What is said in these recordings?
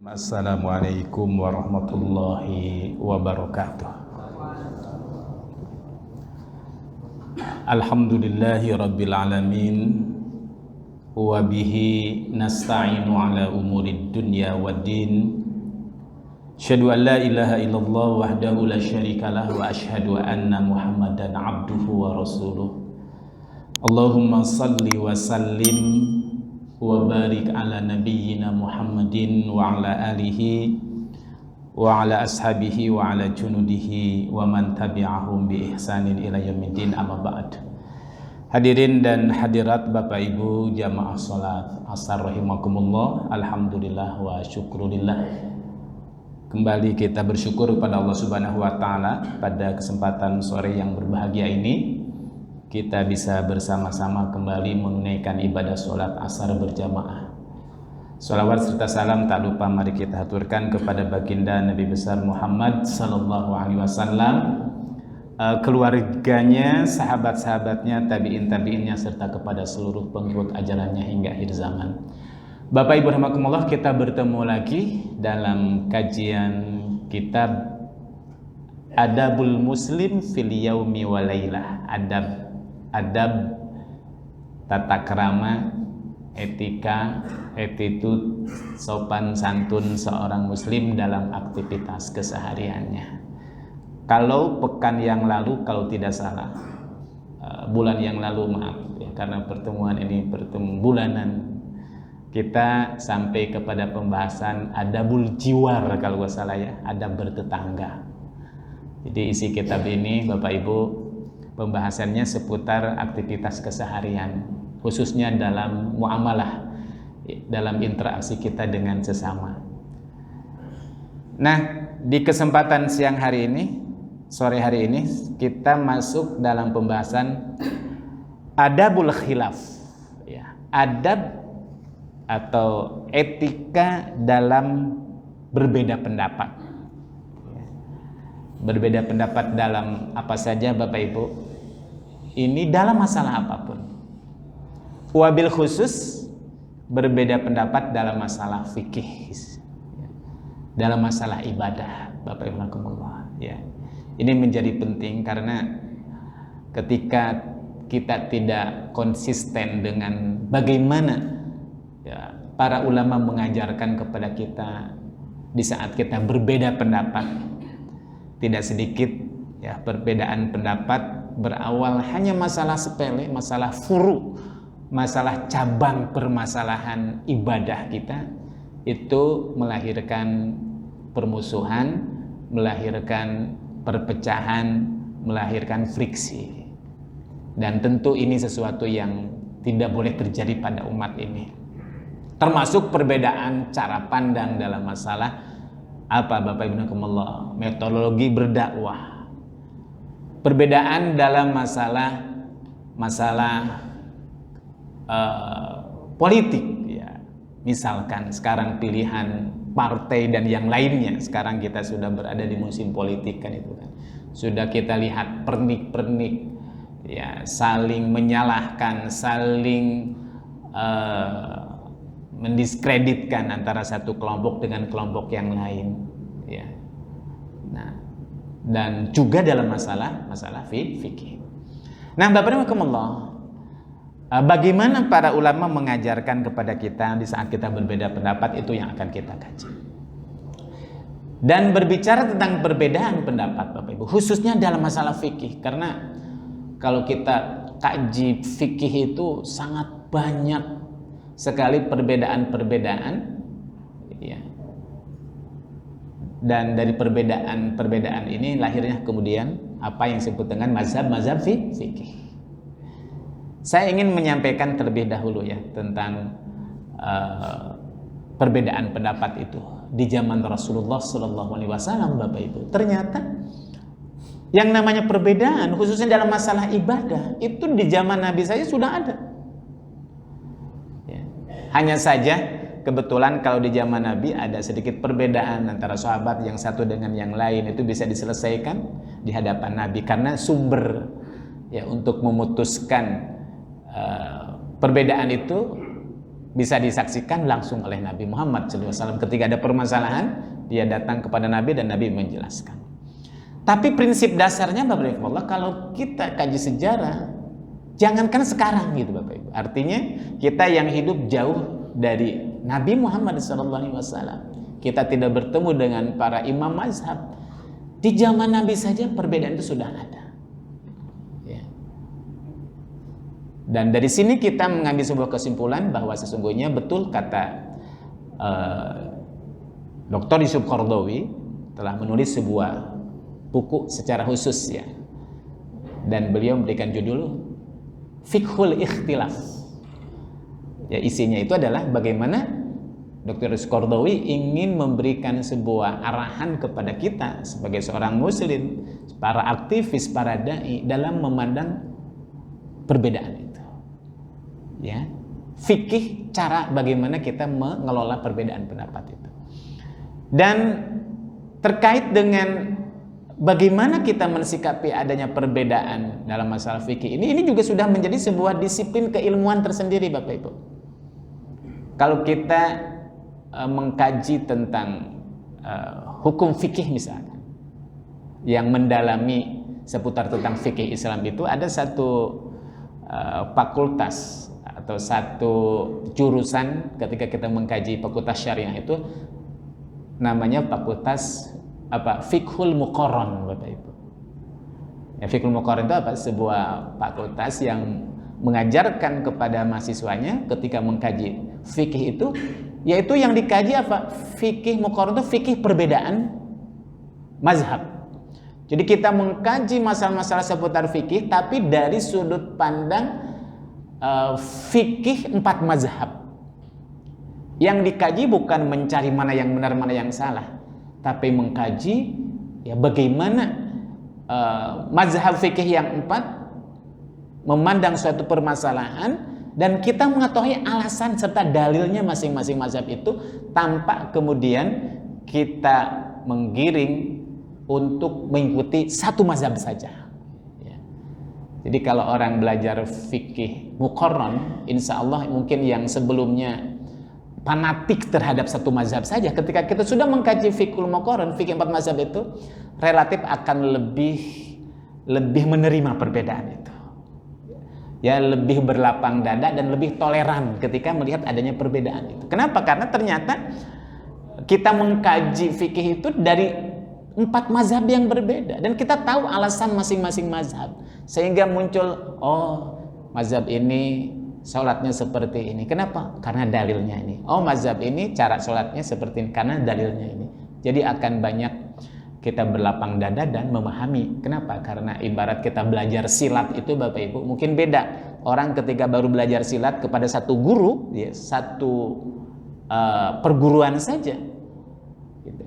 Assalamualaikum warahmatullahi wabarakatuh. Alhamdulillahi rabbil alamin, wa bihi nasta'inu ala umurid dunya waddin. Asyhadu an la ilaha illallah wahdahu la syarikalah wa asyhadu anna Muhammadan abduhu wa rasuluh. Allahumma salli wa sallim wa barik ala nabiyyina Muhammadin wa ala alihi wa ala ashabihi wa ala junudihi wa man tabi'ahum bi ihsanin ila yaumiddin, amma ba'd. Hadirin dan hadirat Bapak Ibu jamaah salat asar rahimakumullah, alhamdulillah wa syukrulillah. Kembali kita bersyukur kepada Allah Subhanahu wa taala pada kesempatan sore yang berbahagia ini kita bisa bersama-sama kembali menunaikan ibadah sholat asar berjamaah. Sholawat serta salam tak lupa mari kita haturkan kepada baginda Nabi besar Muhammad sallallahu alaihi wasallam, keluarganya, sahabat-sahabatnya, tabi'in-tabi'innya, serta kepada seluruh pengikut ajarannya hingga akhir zaman. Bapak Ibu rahimakumullah, kita bertemu lagi dalam kajian kitab Adabul Muslim fil Yaumi wa Lailah. Adab, tata krama, etika, attitude, sopan santun seorang muslim dalam aktivitas kesehariannya. Kalau pekan yang lalu, kalau tidak salah, bulan yang lalu, maaf ya, karena pertemuan ini bulanan, kita sampai kepada pembahasan adabul jiwar, kalau nggak salah ya, adab bertetangga. Jadi isi kitab ini Bapak Ibu, pembahasannya seputar aktivitas keseharian, khususnya dalam muamalah, dalam interaksi kita dengan sesama. Nah, di kesempatan siang hari ini, sore hari ini, kita masuk dalam pembahasan adabul khilaf, ya, adab atau etika dalam berbeda pendapat. Berbeda pendapat dalam apa saja Bapak Ibu, ini dalam masalah apapun. Wabil khusus berbeda pendapat dalam masalah fikih, dalam masalah ibadah, Bapak Ibu rahimakumullah, ya. Ini menjadi penting karena ketika kita tidak konsisten dengan bagaimana ya, para ulama mengajarkan kepada kita di saat kita berbeda pendapat, tidak sedikit ya perbedaan pendapat berawal hanya masalah sepele, masalah furu, masalah cabang permasalahan ibadah kita, itu melahirkan permusuhan, melahirkan perpecahan, melahirkan friksi. Dan tentu ini sesuatu yang tidak boleh terjadi pada umat ini. Termasuk perbedaan cara pandang dalam masalah apa Bapak Ibu rahimakumullah, metodologi berdakwah, perbedaan dalam masalah politik, ya. Misalkan sekarang pilihan partai dan yang lainnya, sekarang kita sudah berada di musim politik kan, itu kan sudah kita lihat pernik-pernik, ya, saling menyalahkan, saling mendiskreditkan antara satu kelompok dengan kelompok yang lain, ya. Nah, dan juga dalam masalah fikih. Nah, Bapak rahimakumullah, bagaimana para ulama mengajarkan kepada kita di saat kita berbeda pendapat, itu yang akan kita kaji. Dan berbicara tentang perbedaan pendapat Bapak Ibu, khususnya dalam masalah fikih, karena kalau kita kaji fikih itu sangat banyak sekali perbedaan-perbedaan, ya. Dan dari perbedaan ini lahirnya kemudian apa yang disebut dengan mazhab fikih. Saya ingin menyampaikan terlebih dahulu ya tentang perbedaan pendapat itu di zaman Rasulullah Sallallahu Alaihi Wasallam, Bapak Ibu. Ternyata yang namanya perbedaan, khususnya dalam masalah ibadah, itu di zaman Nabi saya sudah ada. Hanya saja kebetulan kalau di zaman Nabi ada sedikit perbedaan antara sahabat yang satu dengan yang lain, itu bisa diselesaikan di hadapan Nabi karena sumber ya untuk memutuskan perbedaan itu bisa disaksikan langsung oleh Nabi Muhammad SAW. Ketika ada permasalahan, dia datang kepada Nabi dan Nabi menjelaskan. Tapi prinsip dasarnya Bapak Ibu, kalau kita kaji sejarah, jangankan sekarang gitu Bapak Ibu. Artinya kita yang hidup jauh dari Nabi Muhammad SAW, kita tidak bertemu dengan para imam mazhab. Di zaman Nabi saja perbedaan itu sudah ada. Ya. Dan dari sini kita mengambil sebuah kesimpulan bahwa sesungguhnya betul kata Dr. Yusuf Qaradawi telah menulis sebuah buku secara khusus ya. Dan beliau memberikan judul Fiqhul Ikhtilaf. Ya, isinya itu adalah bagaimana Dr. Yusuf Qaradawi ingin memberikan sebuah arahan kepada kita sebagai seorang muslim, para aktivis, para dai dalam memandang perbedaan itu. Ya, fikih cara bagaimana kita mengelola perbedaan pendapat itu. Dan terkait dengan bagaimana kita mensikapi adanya perbedaan dalam masalah fikih ini juga sudah menjadi sebuah disiplin keilmuan tersendiri Bapak Ibu. Kalau kita mengkaji tentang hukum fikih misalnya, yang mendalami seputar tentang fikih Islam itu ada satu fakultas atau satu jurusan ketika kita mengkaji fakultas syariah itu namanya fakultas Fiqhul Muqarran Bapak Ibu. Ya, Fiqhul Muqarran itu sebuah fakultas yang mengajarkan kepada mahasiswanya ketika mengkaji fikih itu, yaitu yang dikaji fikih muqarrar itu fikih perbedaan mazhab. Jadi kita mengkaji masalah-masalah seputar fikih tapi dari sudut pandang fikih 4 mazhab. Yang dikaji bukan mencari mana yang benar mana yang salah, tapi mengkaji ya bagaimana mazhab fikih yang 4 memandang suatu permasalahan, dan kita mengetahui alasan serta dalilnya masing-masing mazhab itu tanpa kemudian kita menggiring untuk mengikuti satu mazhab saja. Ya. Jadi kalau orang belajar fikih muqarran, insya Allah mungkin yang sebelumnya fanatik terhadap satu mazhab saja, ketika kita sudah mengkaji fikih muqarran, fikih 4 mazhab itu relatif akan lebih menerima perbedaan itu. Ya, lebih berlapang dada dan lebih toleran ketika melihat adanya perbedaan itu. Kenapa? Karena ternyata kita mengkaji fikih itu dari 4 mazhab yang berbeda dan kita tahu alasan masing-masing mazhab, sehingga muncul mazhab ini sholatnya seperti ini. Kenapa? Karena dalilnya ini. Mazhab ini cara sholatnya seperti ini karena dalilnya ini. Jadi akan banyak kita berlapang dada dan memahami. Kenapa? Karena ibarat kita belajar silat itu Bapak Ibu mungkin beda. Orang ketika baru belajar silat kepada satu guru, ya, satu perguruan saja,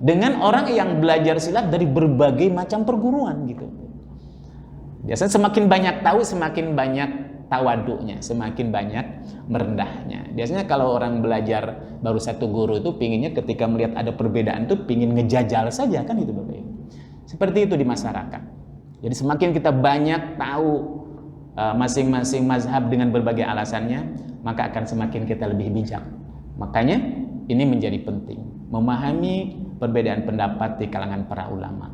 dengan orang yang belajar silat dari berbagai macam perguruan gitu. Biasanya semakin banyak tahu, semakin banyak tawaduknya, semakin banyak merendahnya. Biasanya kalau orang belajar baru satu guru itu pinginnya ketika melihat ada perbedaan itu pingin ngejajal saja kan itu Bapak Ibu. Seperti itu di masyarakat. Jadi semakin kita banyak tahu masing-masing mazhab dengan berbagai alasannya, maka akan semakin kita lebih bijak. Makanya ini menjadi penting, memahami perbedaan pendapat di kalangan para ulama.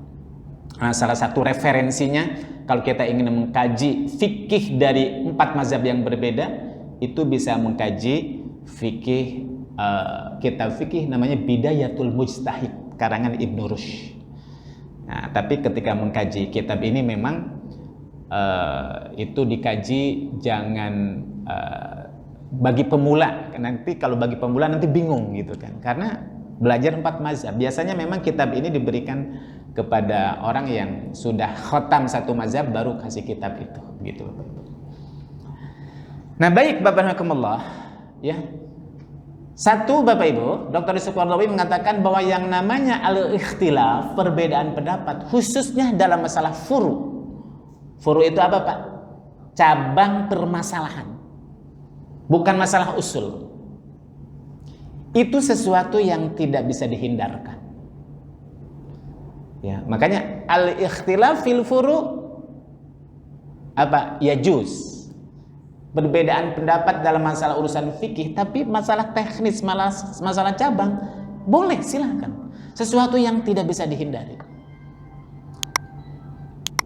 Nah, salah satu referensinya kalau kita ingin mengkaji fikih dari 4 mazhab yang berbeda, itu bisa mengkaji fikih kitab fikih namanya Bidayatul Mujtahid karangan Ibnu Rushd. Nah, tapi ketika mengkaji kitab ini memang itu dikaji jangan bagi pemula. Nanti kalau bagi pemula nanti bingung gitu kan, karena belajar 4 mazhab. Biasanya memang kitab ini diberikan kepada orang yang sudah khotam satu mazhab baru kasih kitab itu gitu. Nah, baik Bapak Hakumullah, ya. Satu Bapak Ibu, Dr. Yusuf Qaradawi mengatakan bahwa yang namanya al-ikhtilaf, perbedaan pendapat, khususnya dalam masalah furu. Furu itu apa Pak? Cabang permasalahan, bukan masalah usul. Itu sesuatu yang tidak bisa dihindarkan. Ya, makanya al-ikhtilaf fil furu apa? Yajuz. Perbedaan pendapat dalam masalah urusan fikih, tapi masalah teknis, masalah cabang, boleh, silahkan. Sesuatu yang tidak bisa dihindari.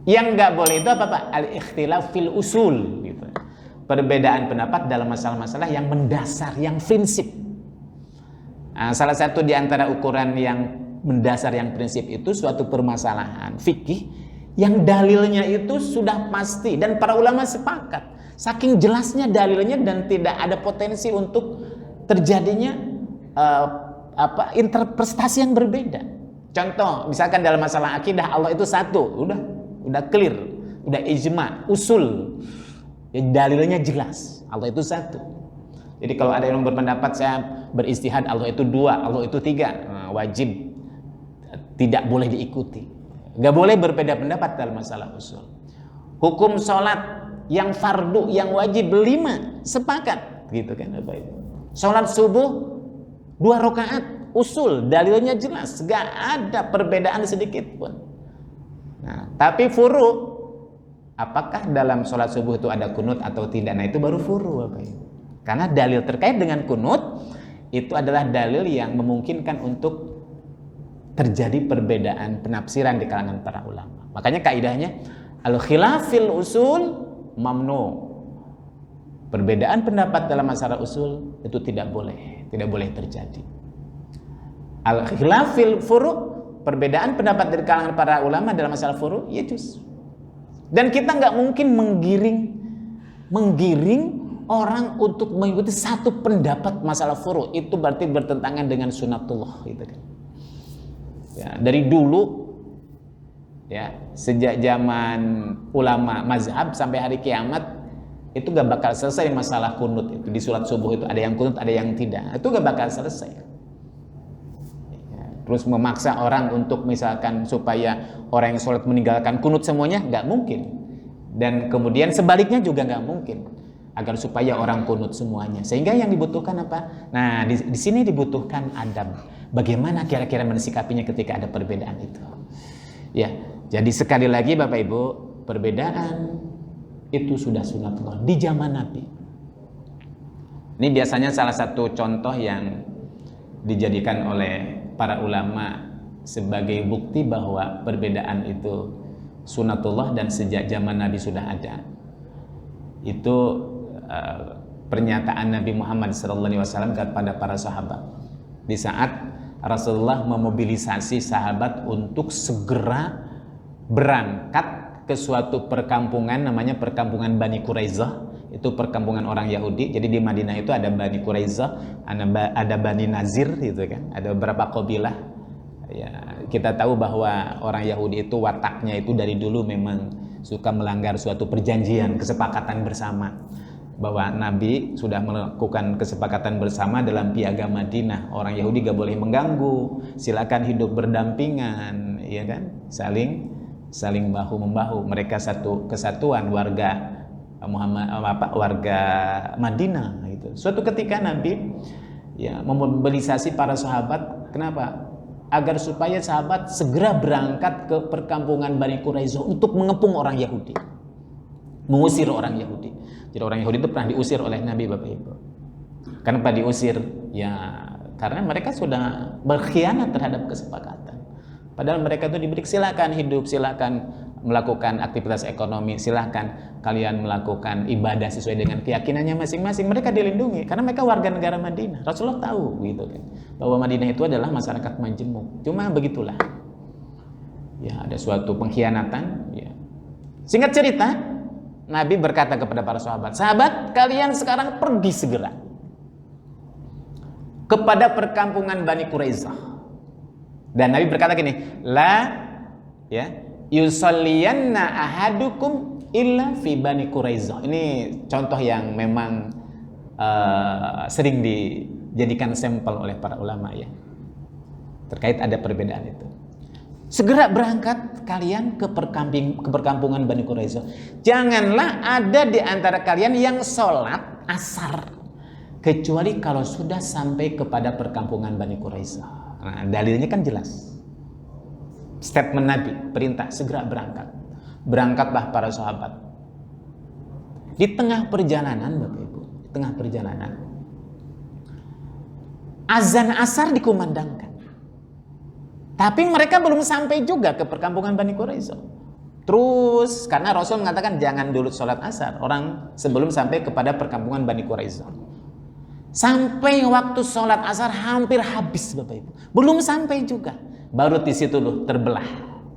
Yang nggak boleh itu apa Pak? Al-ikhtilaf fil usul, gitu. Perbedaan pendapat dalam masalah-masalah yang mendasar, yang prinsip. Nah, salah satu di antara ukuran yang mendasar, yang prinsip itu suatu permasalahan fikih yang dalilnya itu sudah pasti dan para ulama sepakat. Saking jelasnya dalilnya dan tidak ada potensi untuk terjadinya interpretasi yang berbeda. Contoh, misalkan dalam masalah akidah Allah itu satu, udah clear, udah ijma, usul. Ya, dalilnya jelas, Allah itu satu. Jadi kalau ada yang berpendapat saya beristihad Allah itu dua, Allah itu tiga, wajib tidak boleh diikuti. Gak boleh berbeda pendapat dalam masalah usul. Hukum sholat yang fardu, yang wajib 5, sepakat, gitu kan Bapak Ibu. Sholat subuh 2 rakaat, usul, dalilnya jelas, gak ada perbedaan sedikit pun. Nah, tapi furu, apakah dalam sholat subuh itu ada kunut atau tidak? Nah, itu baru furu Bapak Ibu. Karena dalil terkait dengan kunut itu adalah dalil yang memungkinkan untuk terjadi perbedaan penafsiran di kalangan para ulama. Makanya kaidahnya al-khilafil usul mamnu. Perbedaan pendapat dalam masalah usul itu tidak boleh terjadi. Al-khilafil furu', perbedaan pendapat dari kalangan para ulama dalam masalah furu' ya juz. Dan kita nggak mungkin menggiring orang untuk mengikuti satu pendapat masalah furu', itu berarti bertentangan dengan sunatullah, gitu kan. Ya, dari dulu ya, sejak zaman ulama mazhab sampai hari kiamat itu gak bakal selesai masalah kunut itu. Di sholat subuh itu ada yang kunut, ada yang tidak, itu gak bakal selesai ya. Terus memaksa orang untuk misalkan supaya orang yang sholat meninggalkan kunut semuanya, gak mungkin. Dan kemudian sebaliknya juga gak mungkin, agar supaya orang kunut semuanya. Sehingga yang dibutuhkan apa? Nah, di sini dibutuhkan adab. Bagaimana kira-kira mensikapinya ketika ada perbedaan itu? Ya, jadi sekali lagi Bapak Ibu, perbedaan itu sudah sunatullah di zaman Nabi. Ini biasanya salah satu contoh yang dijadikan oleh para ulama sebagai bukti bahwa perbedaan itu sunatullah dan sejak zaman Nabi sudah ada. Itu pernyataan Nabi Muhammad SAW kepada para sahabat di saat Rasulullah memobilisasi sahabat untuk segera berangkat ke suatu perkampungan, namanya perkampungan Bani Quraizah. Itu perkampungan orang Yahudi. Jadi di Madinah itu ada Bani Quraizah, ada Bani Nazir, gitu kan. Ada beberapa kabilah. Ya, kita tahu bahwa orang Yahudi itu wataknya itu dari dulu memang suka melanggar suatu perjanjian, kesepakatan bersama. Bahwa Nabi sudah melakukan kesepakatan bersama dalam piagam Madinah. Orang Yahudi gak boleh mengganggu, silakan hidup berdampingan, ya kan? Saling bahu membahu. Mereka satu kesatuan warga warga Madinah gitu. Suatu ketika Nabi ya memobilisasi para sahabat, kenapa? Agar supaya sahabat segera berangkat ke perkampungan Bani Quraizah untuk mengepung orang Yahudi, mengusir orang Yahudi. Jadi orang Yahudi itu pernah diusir oleh Nabi, Bapak Ibu. Kenapa diusir? Ya karena mereka sudah berkhianat terhadap kesepakatan. Padahal mereka itu diberi silakan hidup, silakan melakukan aktivitas ekonomi, silakan kalian melakukan ibadah sesuai dengan keyakinannya masing-masing. Mereka dilindungi karena mereka warga negara Madinah. Rasulullah tahu gitu kan, bahwa Madinah itu adalah masyarakat majemuk. Cuma begitulah. Ya, ada suatu pengkhianatan, ya. Singkat cerita, Nabi berkata kepada para sahabat, "Sahabat, kalian sekarang pergi segera kepada perkampungan Bani Quraizah." Dan Nabi berkata gini, "La ya, yusalliyanna ahadukum illa fi Bani Quraizah." Ini contoh yang memang sering dijadikan sampel oleh para ulama ya. Terkait ada perbedaan itu. Segera berangkat kalian ke perkampungan Bani Quraizah. Janganlah ada di antara kalian yang sholat asar kecuali kalau sudah sampai kepada perkampungan Bani Quraizah. Nah, dalilnya kan jelas. Statement Nabi, perintah segera berangkat. Berangkatlah para sahabat. Di tengah perjalanan, Bapak Ibu, di tengah perjalanan, azan asar dikumandangkan. Tapi mereka belum sampai juga ke perkampungan Bani Quraisyah. Terus, karena Rasul mengatakan jangan dulu sholat asar, orang sebelum sampai kepada perkampungan Bani Quraisyah. Sampai waktu sholat asar hampir habis, Bapak Ibu. Belum sampai juga. Baru di situ loh terbelah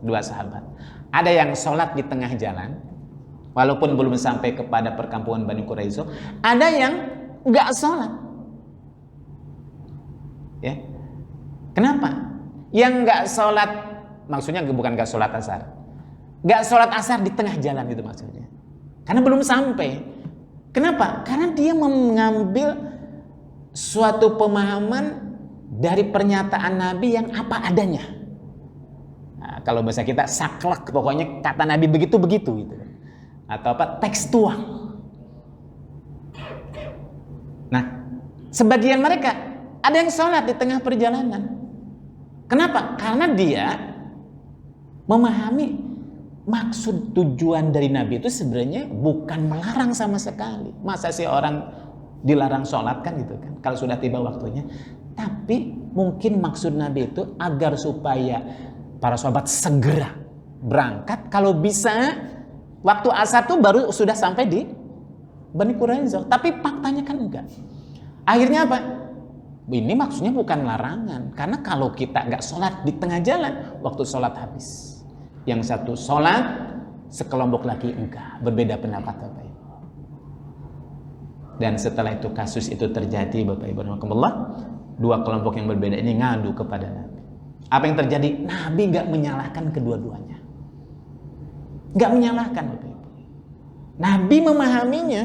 dua sahabat. Ada yang sholat di tengah jalan, walaupun belum sampai kepada perkampungan Bani Quraisyah. Ada yang nggak sholat. Ya, kenapa? Yang nggak sholat, maksudnya bukan nggak sholat asar, nggak sholat asar di tengah jalan itu maksudnya. Karena belum sampai. Kenapa? Karena dia mengambil suatu pemahaman dari pernyataan Nabi yang apa adanya. Nah, kalau bahasa kita saklek, pokoknya kata Nabi begitu-begitu gitu. Atau apa? Tekstual. Nah, sebagian mereka ada yang sholat di tengah perjalanan. Kenapa? Karena dia memahami maksud tujuan dari Nabi itu sebenarnya bukan melarang sama sekali. Masa sih orang dilarang sholat kan gitu kan, kalau sudah tiba waktunya. Tapi mungkin maksud Nabi itu agar supaya para sahabat segera berangkat. Kalau bisa waktu asar tuh baru sudah sampai di Bani Quraisyah. Tapi faktanya kan enggak. Akhirnya apa? Ini maksudnya bukan larangan. Karena kalau kita nggak sholat di tengah jalan, waktu sholat habis. Yang satu sholat, sekelompok lagi enggak. Berbeda pendapat, Bapak Ibu. Dan setelah itu kasus itu terjadi, Bapak Ibu rahimakumullah, dua kelompok yang berbeda ini ngadu kepada Nabi. Apa yang terjadi? Nabi nggak menyalahkan kedua-duanya. Nggak menyalahkan, Bapak Ibu. Nabi memahaminya.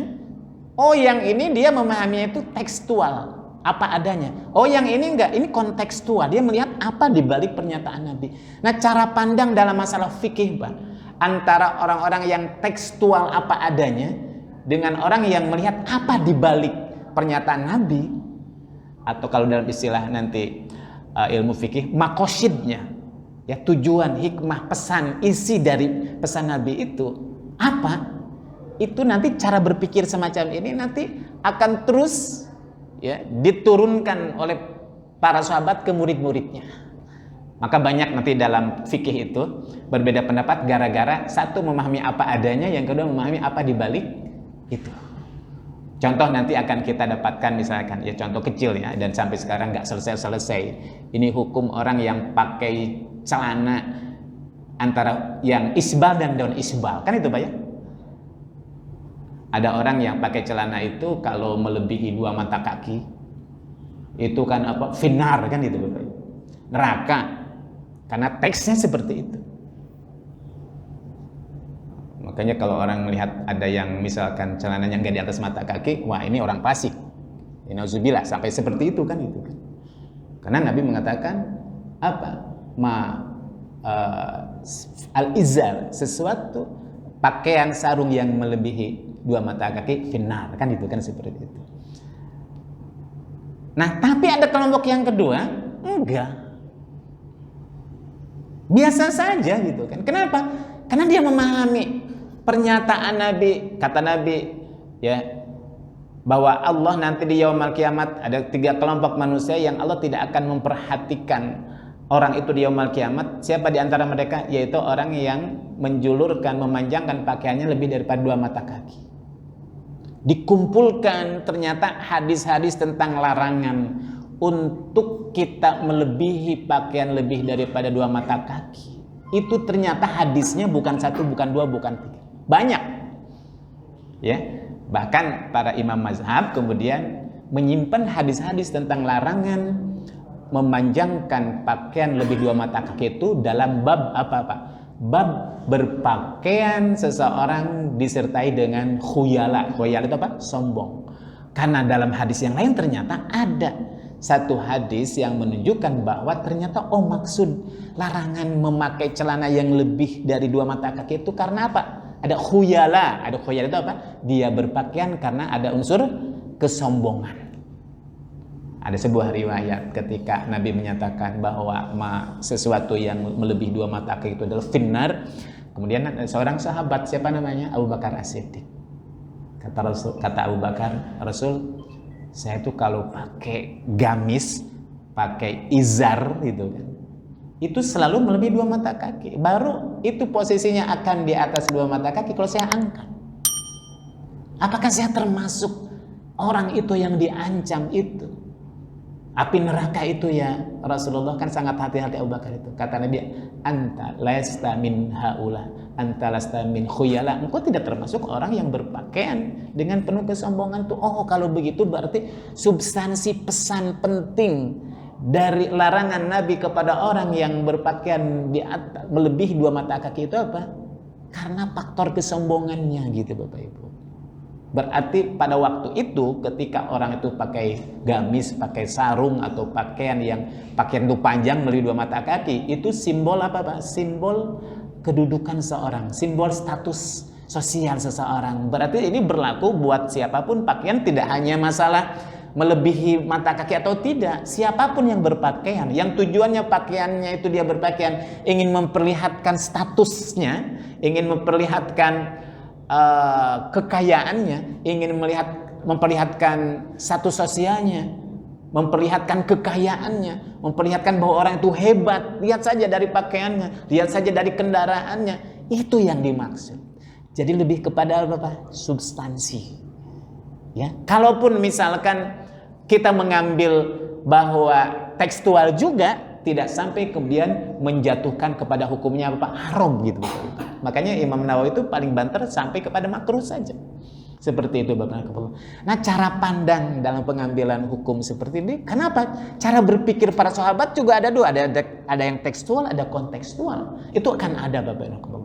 Oh, yang ini dia memahaminya itu tekstual, apa adanya. Oh, yang ini enggak, ini kontekstual. Dia melihat apa di balik pernyataan Nabi. Nah, cara pandang dalam masalah fikih, Pak, antara orang-orang yang tekstual apa adanya dengan orang yang melihat apa di balik pernyataan Nabi, atau kalau dalam istilah nanti ilmu fikih, makosidnya, ya, tujuan, hikmah, pesan, isi dari pesan Nabi itu apa? Itu nanti cara berpikir semacam ini nanti akan terus, ya, diturunkan oleh para sahabat ke murid-muridnya. Maka banyak nanti dalam fikih itu berbeda pendapat gara-gara satu memahami apa adanya, yang kedua memahami apa di balik itu. Contoh nanti akan kita dapatkan misalkan, ya contoh kecil ya, dan sampai sekarang nggak selesai-selesai. Ini hukum orang yang pakai celana antara yang isbal dan non isbal, kan itu Pak ya? Ada orang yang pakai celana itu kalau melebihi 2 mata kaki itu kan apa? Finar kan itu Bapak. Neraka. Karena teksnya seperti itu. Makanya kalau orang melihat ada yang misalkan celananya nggak di atas mata kaki, wah ini orang fasik. Nauzubillah, sampai seperti itu kan itu kan. Karena Nabi mengatakan apa? Al-izar, sesuatu pakaian sarung yang melebihi 2 mata kaki finar, kan itu kan seperti itu. Nah, tapi ada kelompok yang kedua, enggak. Biasa saja gitu kan. Kenapa? Karena dia memahami pernyataan Nabi, kata Nabi, ya, bahwa Allah nanti di yaumul kiamat ada 3 kelompok manusia yang Allah tidak akan memperhatikan orang itu di yaumul kiamat. Siapa di antara mereka? Yaitu orang yang menjulurkan, memanjangkan pakaiannya lebih daripada 2 mata kaki. Dikumpulkan ternyata hadis-hadis tentang larangan untuk kita melebihi pakaian lebih daripada 2 mata kaki. Itu ternyata hadisnya bukan 1, bukan 2, bukan 3. Banyak. Ya. Bahkan para imam mazhab kemudian menyimpan hadis-hadis tentang larangan memanjangkan pakaian lebih 2 mata kaki itu dalam bab apa? Bab berpakaian seseorang disertai dengan khuyala. Khuyala itu apa? Sombong. Karena dalam hadis yang lain ternyata ada satu hadis yang menunjukkan bahwa ternyata maksud larangan memakai celana yang lebih dari 2 mata kaki itu karena apa? Ada khuyala. Ada khuyala itu apa? Dia berpakaian karena ada unsur kesombongan. Ada sebuah riwayat ketika Nabi menyatakan bahwa sesuatu yang melebihi 2 mata kaki itu adalah finnar. Kemudian seorang sahabat, siapa namanya? Abu Bakar As-Siddiq. Kata Abu Bakar, Rasul, saya tuh kalau pakai gamis, pakai izar gitu kan, itu selalu melebihi 2 mata kaki. Baru itu posisinya akan di atas 2 mata kaki kalau saya angkat. Apakah saya termasuk orang itu yang diancam itu? Api neraka itu ya Rasulullah, kan sangat hati-hati Abu Bakar itu. Kata Nabi, anta lasta min haula, anta lasta min khuyala. Engkau tidak termasuk orang yang berpakaian dengan penuh kesombongan tuh. Oh, kalau begitu berarti substansi pesan penting dari larangan Nabi kepada orang yang berpakaian di atas, melebihi 2 mata kaki itu apa? Karena faktor kesombongannya gitu Bapak Ibu. Berarti pada waktu itu ketika orang itu pakai gamis, pakai sarung atau pakaian itu panjang melebihi 2 mata kaki, itu simbol apa Pak? Simbol kedudukan seorang, simbol status sosial seseorang. Berarti ini berlaku buat siapapun. Pakaian tidak hanya masalah melebihi mata kaki atau tidak. Siapapun yang berpakaian, yang tujuannya pakaiannya itu dia berpakaian ingin memperlihatkan statusnya, ingin memperlihatkan kekayaannya, ingin memperlihatkan status sosialnya, memperlihatkan kekayaannya, memperlihatkan bahwa orang itu hebat. Lihat saja dari pakaiannya, lihat saja dari kendaraannya. Itu yang dimaksud. Jadi lebih kepada apa? Substansi. Ya, kalaupun misalkan kita mengambil bahwa tekstual juga, tidak sampai kemudian menjatuhkan kepada hukumnya apa? Haram gitu. Makanya Imam Nawawi itu paling banter sampai kepada makruh saja. Seperti itu Bapak Ibu. Nah, cara pandang dalam pengambilan hukum seperti ini, kenapa? Cara berpikir para sahabat juga ada dua, ada yang tekstual, ada kontekstual. Itu akan ada Bapak Ibu.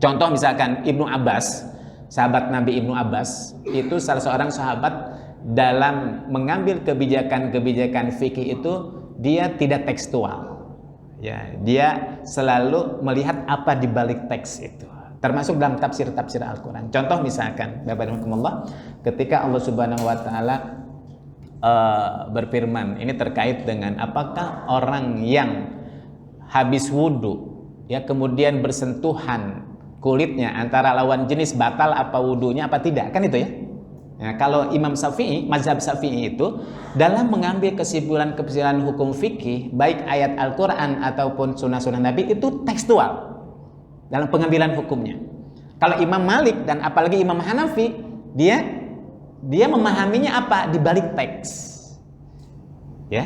Contoh misalkan Ibnu Abbas, sahabat Nabi Ibnu Abbas, itu salah seorang sahabat dalam mengambil kebijakan-kebijakan fikih itu dia tidak tekstual. Ya, dia selalu melihat apa di balik teks itu. Termasuk dalam tafsir-tafsir Al-Quran. Contoh misalkan, Bapak dan Ibu, ketika Allah Subhanahu Wa Taala berfirman, ini terkait dengan apakah orang yang habis wudhu, ya kemudian bersentuhan kulitnya antara lawan jenis batal apa wudhunya apa tidak, kan itu ya. Nah, kalau Imam Syafi'i, mazhab Syafi'i itu dalam mengambil kesimpulan-kesimpulan hukum fikih, baik ayat Al-Quran ataupun sunnah-sunnah Nabi, itu tekstual dalam pengambilan hukumnya. Kalau Imam Malik dan apalagi Imam Hanafi, dia memahaminya apa di balik teks. Ya,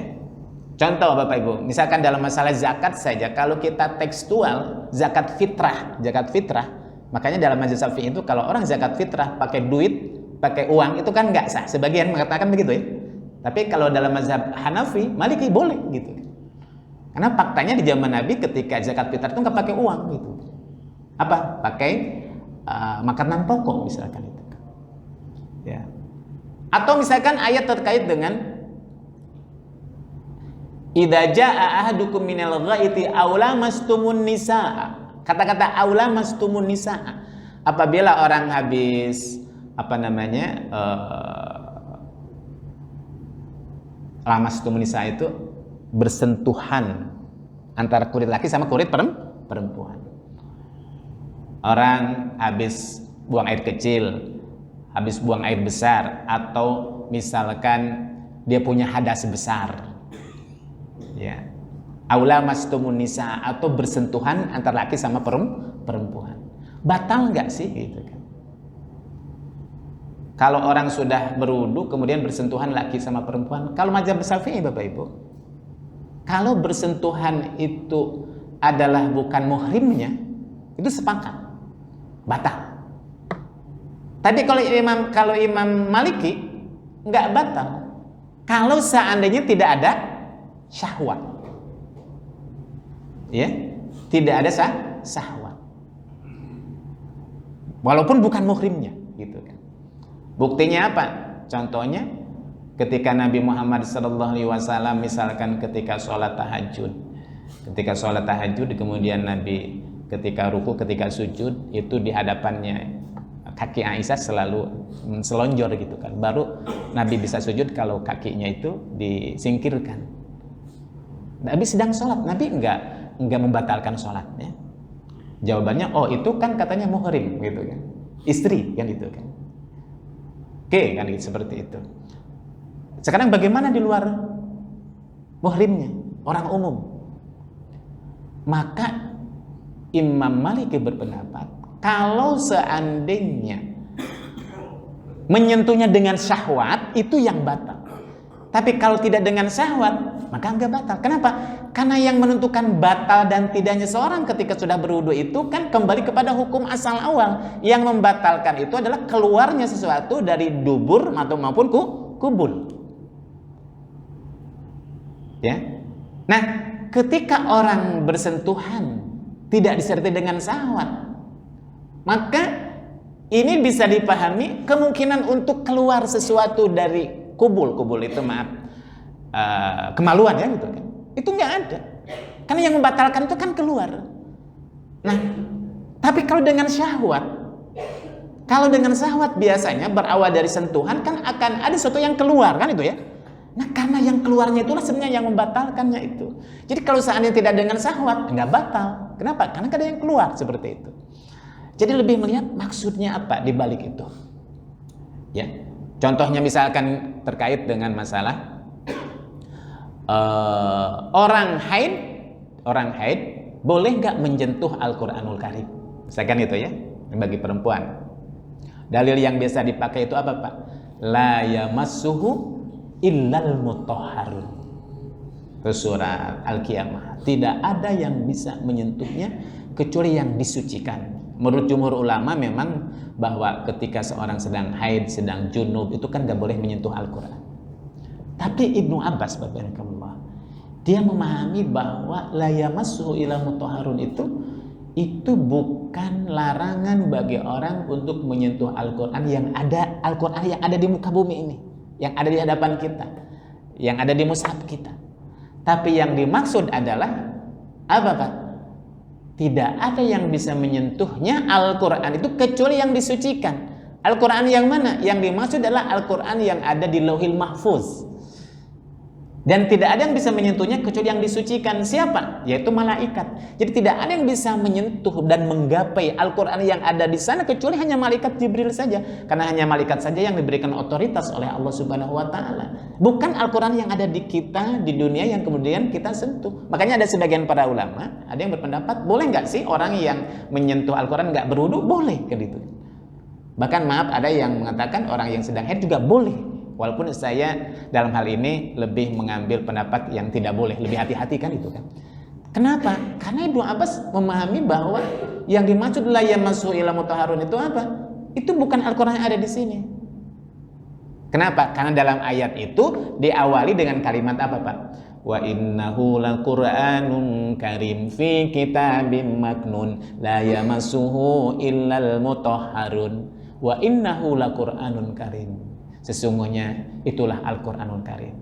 contoh Bapak Ibu, misalkan dalam masalah zakat saja, kalau kita tekstual zakat fitrah, makanya dalam mazhab Syafi'i itu kalau orang zakat fitrah pakai duit, pakai uang itu kan nggak sah. Sebagian mengatakan begitu ya. Tapi kalau dalam mazhab Hanafi, Maliki boleh gitu. Karena faktanya di zaman Nabi ketika zakat fitrah itu nggak pakai uang gitu. Apa? Pakai makanan pokok misalkan itu. Ya. Atau misalkan ayat terkait dengan idza jaa ahadukum minal ghaiti aw lamastumun nisaa. Kata-kata aw lamastumun nisaa. Apabila orang habis lamastumun nisaa itu bersentuhan antara kulit laki sama kulit perempuan. Orang habis buang air kecil, habis buang air besar, atau misalkan dia punya hadas besar, ya, aula mastumun nisa, atau bersentuhan antara laki sama perempuan, batal nggak sih gitu kan? Kalau orang sudah berwudu kemudian bersentuhan laki sama perempuan, kalau mazhab Syafi'i Bapak Ibu, kalau bersentuhan itu adalah bukan muhrimnya, itu sepakat batal. Tapi kalau Imam Maliki nggak batal. Kalau seandainya tidak ada syahwat, ya, tidak ada syahwat, walaupun bukan muhrimnya, gitu kan. Buktinya apa? Contohnya ketika Nabi Muhammad SAW misalkan ketika sholat tahajud, kemudian Nabi ketika ruku, ketika sujud itu di hadapannya kaki Aisyah selalu selonjor gitu kan. Baru Nabi bisa sujud kalau kakinya itu disingkirkan. Nabi sedang sholat, Nabi enggak membatalkan sholatnya. Jawabannya, oh itu kan katanya muhrim gitu kan, istri kan itu kan. Oke, kan seperti itu. Sekarang bagaimana di luar muhrimnya, orang umum? Maka Imam Maliki berpendapat kalau seandainya menyentuhnya dengan syahwat itu yang batal. Tapi kalau tidak dengan syahwat maka enggak batal. Kenapa? Karena yang menentukan batal dan tidaknya seorang ketika sudah berwudu itu kan kembali kepada hukum asal awal. Yang membatalkan itu adalah keluarnya sesuatu dari dubur maupun kubul. Ya. Nah, ketika orang bersentuhan tidak disertai dengan syahwat, maka ini bisa dipahami kemungkinan untuk keluar sesuatu dari kubul itu kemaluan ya gitu kan. Itu nggak ada. Karena yang membatalkan itu kan keluar. Nah, tapi kalau dengan syahwat biasanya berawal dari sentuhan kan akan ada sesuatu yang keluar kan itu ya. Nah, karena yang keluarnya itulah sebenarnya yang membatalkannya itu. Jadi kalau seandainya tidak dengan syahwat nggak batal. Kenapa? Karena ada yang keluar seperti itu. Jadi lebih melihat maksudnya apa di balik itu. Ya. Contohnya misalkan terkait dengan masalah orang haid boleh nggak menyentuh Al-Quranul Karim? Misalkan itu ya, bagi perempuan. Dalil yang biasa dipakai itu apa, Pak? La yamassuhu illal mutahharun. Surah Al-Qiyamah. Tidak ada yang bisa menyentuhnya kecuali yang disucikan. Menurut jumhur ulama memang bahwa ketika seorang sedang haid, sedang junub itu kan gak boleh menyentuh Al-Quran. Tapi Ibnu Abbas Bapak dia memahami bahwa la yamassuhu illal mutahharun itu bukan larangan bagi orang untuk menyentuh Al-Quran yang ada di muka bumi ini, yang ada di hadapan kita, yang ada di mushaf kita. Tapi yang dimaksud adalah apa, Pak? Tidak ada yang bisa menyentuhnya Al-Quran itu kecuali yang disucikan. Al-Quran yang mana? Yang dimaksud adalah Al-Quran yang ada di Lauhil Mahfuz. Dan tidak ada yang bisa menyentuhnya kecuali yang disucikan. Siapa? Yaitu malaikat. Jadi tidak ada yang bisa menyentuh dan menggapai Al-Quran yang ada di sana kecuali hanya malaikat Jibril saja. Karena hanya malaikat saja yang diberikan otoritas oleh Allah Subhanahu wa Ta'ala. Bukan Al-Quran yang ada di kita di dunia yang kemudian kita sentuh. Makanya ada sebagian para ulama, ada yang berpendapat boleh nggak sih orang yang menyentuh Al-Quran nggak berwudu? Boleh gitu. Bahkan maaf, ada yang mengatakan orang yang sedang haid juga boleh. Walaupun saya dalam hal ini lebih mengambil pendapat yang tidak boleh, lebih hati-hati kan itu kan. Kenapa? Karena Ibnu Abbas memahami bahwa yang dimaksud la yamassuhu illal mutahharun itu apa? Itu bukan Al-Quran yang ada di sini. Kenapa? Karena dalam ayat itu diawali dengan kalimat apa, Pak? Wa innahu laqur'anun karim fi kitabim maknun la yamassuhu illal mutahharun. Wa innahu laqur'anun karim. Sesungguhnya itulah Al-Quranul Karim.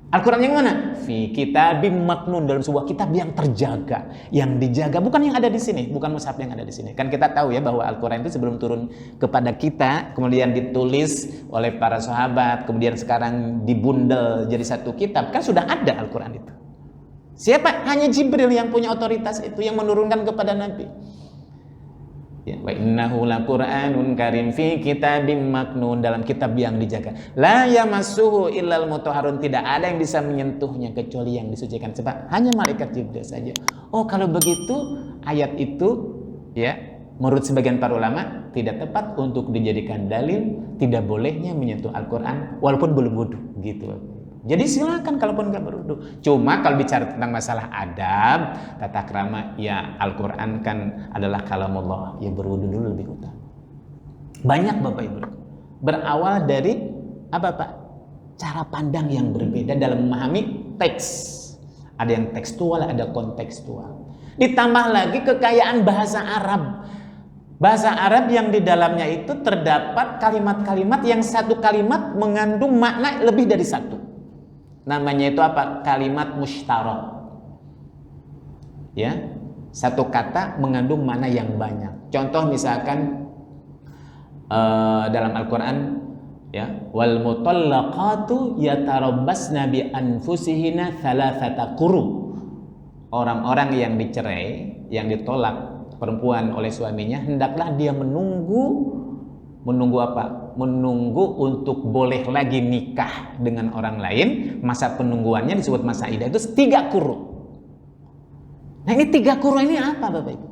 Al-Quran yang mana? Fi kitabim maknun, dalam sebuah kitab yang terjaga, yang dijaga, bukan yang ada di sini, bukan mushaf yang ada di sini. Kan kita tahu ya bahwa Al-Quran itu sebelum turun kepada kita, kemudian ditulis oleh para sahabat, kemudian sekarang dibundel jadi satu kitab, kan sudah ada Al-Quran itu. Siapa? Hanya Jibril yang punya otoritas itu, yang menurunkan kepada Nabi. Wa innahu laqur'anun karim fi kitabim maknun, dalam kitab yang dijaga. La yamassuhu illal mutahharun, tidak ada yang bisa menyentuhnya kecuali yang disucikan. Sebab hanya malaikat Jibril saja. Oh, kalau begitu ayat itu ya menurut sebagian para ulama tidak tepat untuk dijadikan dalil tidak bolehnya menyentuh Al-Qur'an walaupun belum wudu gitu. Jadi silakan kalaupun nggak berwudu. Cuma kalau bicara tentang masalah adab, tata krama, ya Al-Quran kan adalah kalamullah, ya berwudu dulu lebih utama. Banyak Bapak Ibu. Berawal dari apa, Pak? Cara pandang yang berbeda dalam memahami teks. Ada yang tekstual, ada kontekstual. Ditambah lagi kekayaan bahasa Arab. Bahasa Arab yang di dalamnya itu terdapat kalimat-kalimat yang satu kalimat mengandung makna lebih dari satu. Namanya itu apa? Kalimat mushtarak. Ya, satu kata mengandung makna yang banyak. Contoh misalkan dalam Al-Quran, ya, wal mutallaqatu yatarabbasna bi anfusihinna thalathata quru. Orang-orang yang dicerai, yang ditolak perempuan oleh suaminya, hendaklah dia menunggu apa? menunggu untuk boleh lagi nikah dengan orang lain, masa penungguannya disebut masa iddah itu 3 quru. Nah ini 3 quru ini apa Bapak Ibu?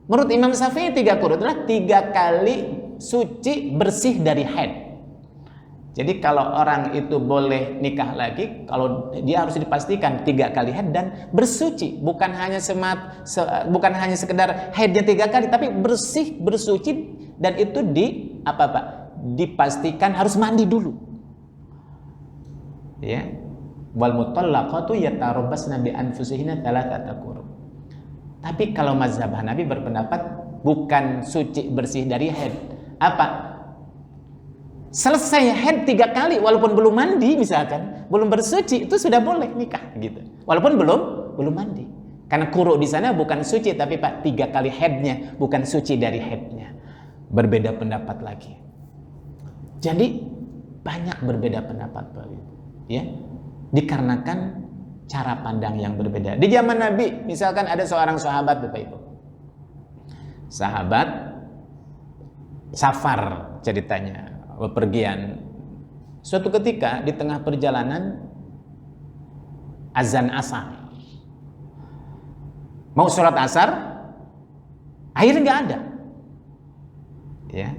Menurut Imam Syafi'i 3 quru adalah 3 kali suci bersih dari haid. Jadi kalau orang itu boleh nikah lagi, kalau dia harus dipastikan 3 kali haid dan bersuci, bukan hanya sekedar haidnya 3 kali, tapi bersih, bersuci, dan itu dipastikan harus mandi dulu. Ya. Wal mutallaqatu yatarabbasna bi anfusihinna thalathata quru. Tapi kalau mazhab Hanafi berpendapat bukan suci bersih dari haid. Apa? Selesai haid 3 kali walaupun belum mandi misalkan, belum bersuci, itu sudah boleh nikah gitu. Walaupun belum mandi. Karena quru di sana bukan suci tapi Pak 3 kali haidnya, bukan suci dari haidnya. Berbeda pendapat lagi. Jadi banyak berbeda pendapat Pak. Ya. Dikarenakan cara pandang yang berbeda. Di zaman Nabi misalkan ada seorang sahabat Bapak Ibu. Sahabat safar ceritanya. Bepergian. Suatu ketika di tengah perjalanan azan asar. Mau sholat asar, air nggak ada. Ya,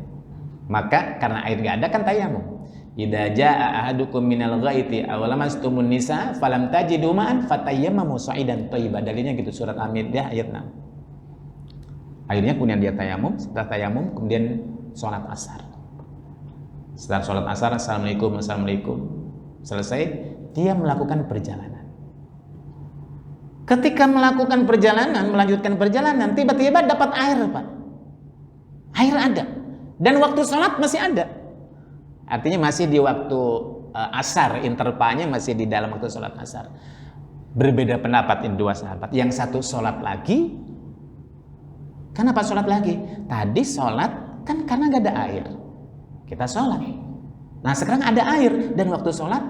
maka karena air nggak ada kan tayamum. Idza jaa ahadukum minal ghaiti aw lamastumun nisa falam tajidu ma'an fatayammamu sa'idan thayyiban. Dalilnya gitu surat Al-Maidah ayat 6. Akhirnya kemudian dia tayamum, setelah tayamum kemudian sholat asar. Setelah sholat asar, assalamualaikum, selesai, dia melakukan perjalanan. Ketika melakukan perjalanan, melanjutkan perjalanan, tiba-tiba dapat air Pak. Air ada. Dan waktu sholat masih ada. Artinya masih di waktu asar, intervalnya masih di dalam waktu sholat asar. Berbeda pendapat ini 2 sahabat. Yang satu sholat lagi. Kenapa sholat lagi? Tadi sholat kan karena gak ada air. Kita sholat. Nah sekarang ada air dan waktu sholat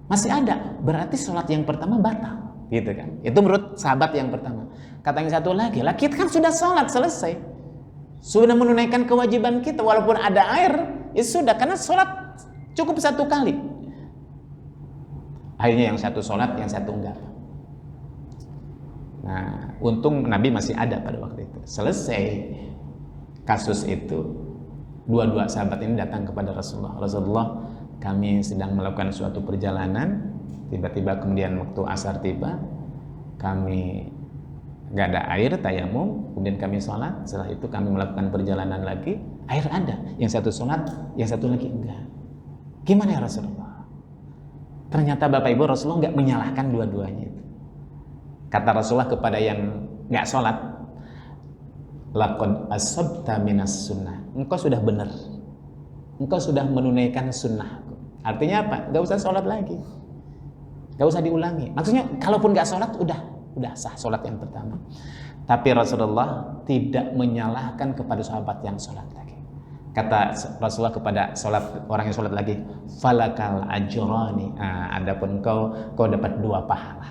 masih ada. Berarti sholat yang pertama batal, gitu kan? Itu menurut sahabat yang pertama. Kata yang satu lagi, lah kita kan sudah sholat selesai, sudah menunaikan kewajiban kita, walaupun ada air, ya sudah karena sholat cukup 1 kali. Akhirnya yang satu sholat, yang satu enggak. Nah untung Nabi masih ada pada waktu itu. Selesai kasus itu. 2 sahabat ini datang kepada Rasulullah, kami sedang melakukan suatu perjalanan, tiba-tiba kemudian waktu asar tiba, kami gak ada air, tayamum, kemudian kami sholat, setelah itu kami melakukan perjalanan lagi, air ada, yang satu sholat, yang satu lagi enggak. Gimana ya Rasulullah? Ternyata Bapak Ibu Rasulullah gak menyalahkan dua-duanya itu. Kata Rasulullah kepada yang gak sholat, laqad asabta minas sunnah. Engkau sudah benar. Engkau sudah menunaikan sunnah. Artinya apa? Gak usah sholat lagi. Gak usah diulangi. Maksudnya kalaupun gak sholat udah sah sholat yang pertama. Tapi Rasulullah tidak menyalahkan kepada sahabat yang sholat lagi. Kata Rasulullah kepada orang yang sholat lagi, falakal ajrani. Adapun kau dapat 2 pahala.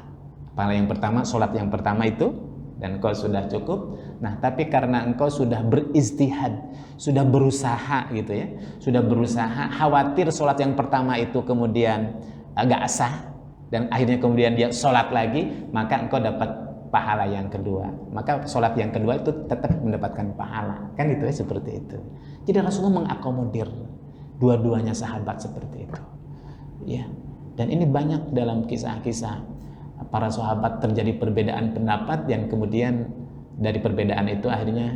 Pahala yang pertama, sholat yang pertama itu, dan kau sudah cukup. Nah tapi karena engkau sudah beristihad, sudah berusaha gitu ya, sudah berusaha, khawatir sholat yang pertama itu kemudian agak sah, dan akhirnya kemudian dia sholat lagi, maka engkau dapat pahala yang kedua. Maka sholat yang kedua itu tetap mendapatkan pahala, kan itu ya, seperti itu. Jadi Rasulullah mengakomodir dua-duanya sahabat seperti itu ya. Dan ini banyak dalam kisah-kisah para sahabat terjadi perbedaan pendapat, yang kemudian dari perbedaan itu akhirnya